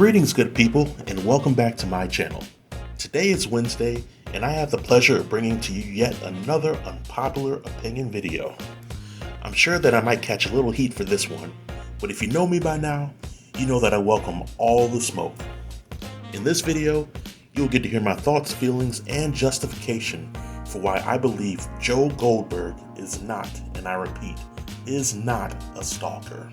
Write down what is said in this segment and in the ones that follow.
Greetings, good people, and welcome back to my channel. Today is Wednesday, and I have the pleasure of bringing to you yet another unpopular opinion video. I'm sure that I might catch a little heat for this one, but if you know me by now, you know that I welcome all the smoke. In this video, you'll get to hear my thoughts, feelings, and justification for why I believe Joe Goldberg is not, and I repeat, is not a stalker.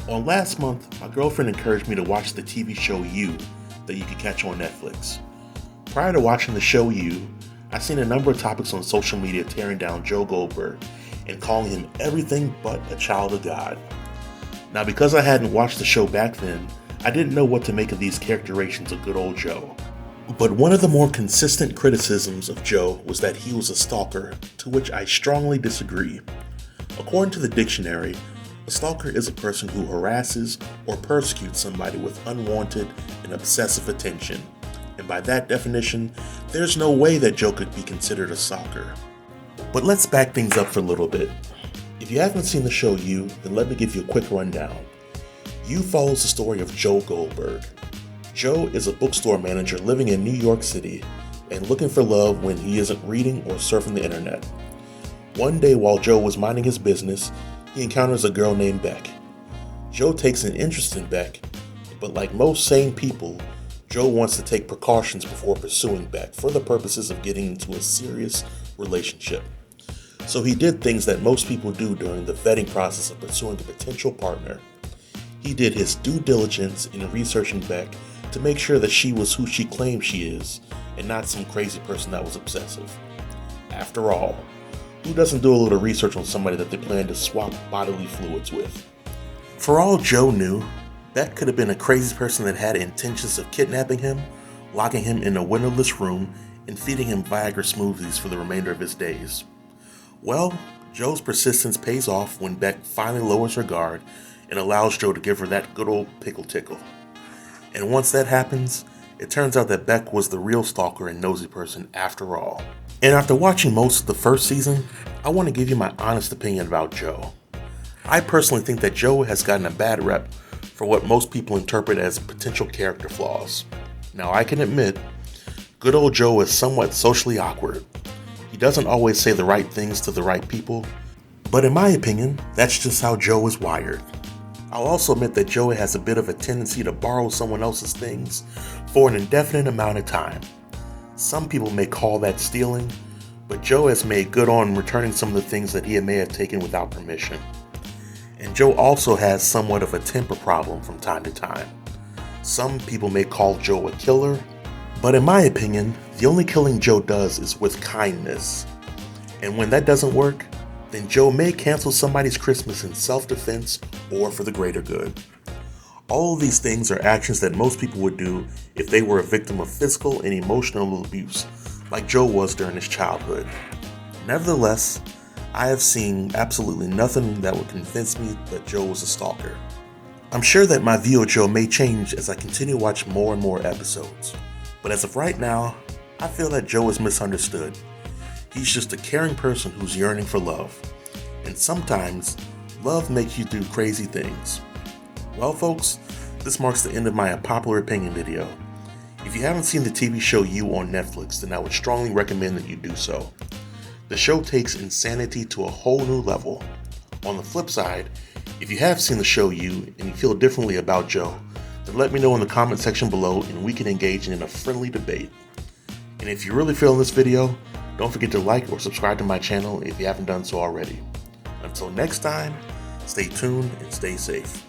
On last month, my girlfriend encouraged me to watch the TV show You that you can catch on Netflix. Prior to watching the show You, I've seen a number of topics on social media tearing down Joe Goldberg and calling him everything but a child of God. Now, because I hadn't watched the show back then, I didn't know what to make of these characterizations of good old Joe. But one of the more consistent criticisms of Joe was that he was a stalker, to which I strongly disagree. According to the dictionary, a stalker is a person who harasses or persecutes somebody with unwanted and obsessive attention. And by that definition, there's no way that Joe could be considered a stalker. But let's back things up for a little bit. If you haven't seen the show You, then let me give you a quick rundown. You follows the story of Joe Goldberg. Joe is a bookstore manager living in New York City and looking for love when he isn't reading or surfing the internet. One day while Joe was minding his business, he encounters a girl named Beck. Joe takes an interest in Beck, but like most sane people, Joe wants to take precautions before pursuing Beck for the purposes of getting into a serious relationship. So he did things that most people do during the vetting process of pursuing a potential partner. He did his due diligence in researching Beck to make sure that she was who she claimed she is and not some crazy person that was obsessive. After all, who doesn't do a little research on somebody that they plan to swap bodily fluids with? For all Joe knew, Beck could have been a crazy person that had intentions of kidnapping him, locking him in a windowless room, and feeding him Viagra smoothies for the remainder of his days. Well, Joe's persistence pays off when Beck finally lowers her guard and allows Joe to give her that good old pickle tickle. And once that happens, it turns out that Beck was the real stalker and nosy person after all. And after watching most of the first season, I want to give you my honest opinion about Joe. I personally think that Joe has gotten a bad rep for what most people interpret as potential character flaws. Now, I can admit, good old Joe is somewhat socially awkward. He doesn't always say the right things to the right people, but in my opinion, that's just how Joe is wired. I'll also admit that Joe has a bit of a tendency to borrow someone else's things for an indefinite amount of time. Some people may call that stealing, but Joe has made good on returning some of the things that he may have taken without permission. And Joe also has somewhat of a temper problem from time to time. Some people may call Joe a killer, but in my opinion, the only killing Joe does is with kindness. And when that doesn't work, then Joe may cancel somebody's Christmas in self-defense or for the greater good. All of these things are actions that most people would do if they were a victim of physical and emotional abuse, like Joe was during his childhood. Nevertheless, I have seen absolutely nothing that would convince me that Joe was a stalker. I'm sure that my view of Joe may change as I continue to watch more and more episodes, but as of right now, I feel that Joe is misunderstood. He's just a caring person who's yearning for love, and sometimes love makes you do crazy things. Well, folks, this marks the end of my unpopular opinion video. If you haven't seen the TV show You on Netflix, then I would strongly recommend that you do so. The show takes insanity to a whole new level. On the flip side, if you have seen the show You and you feel differently about Joe, then let me know in the comment section below and we can engage in a friendly debate. And if you're really feeling this video, don't forget to like or subscribe to my channel if you haven't done so already. Until next time, stay tuned and stay safe.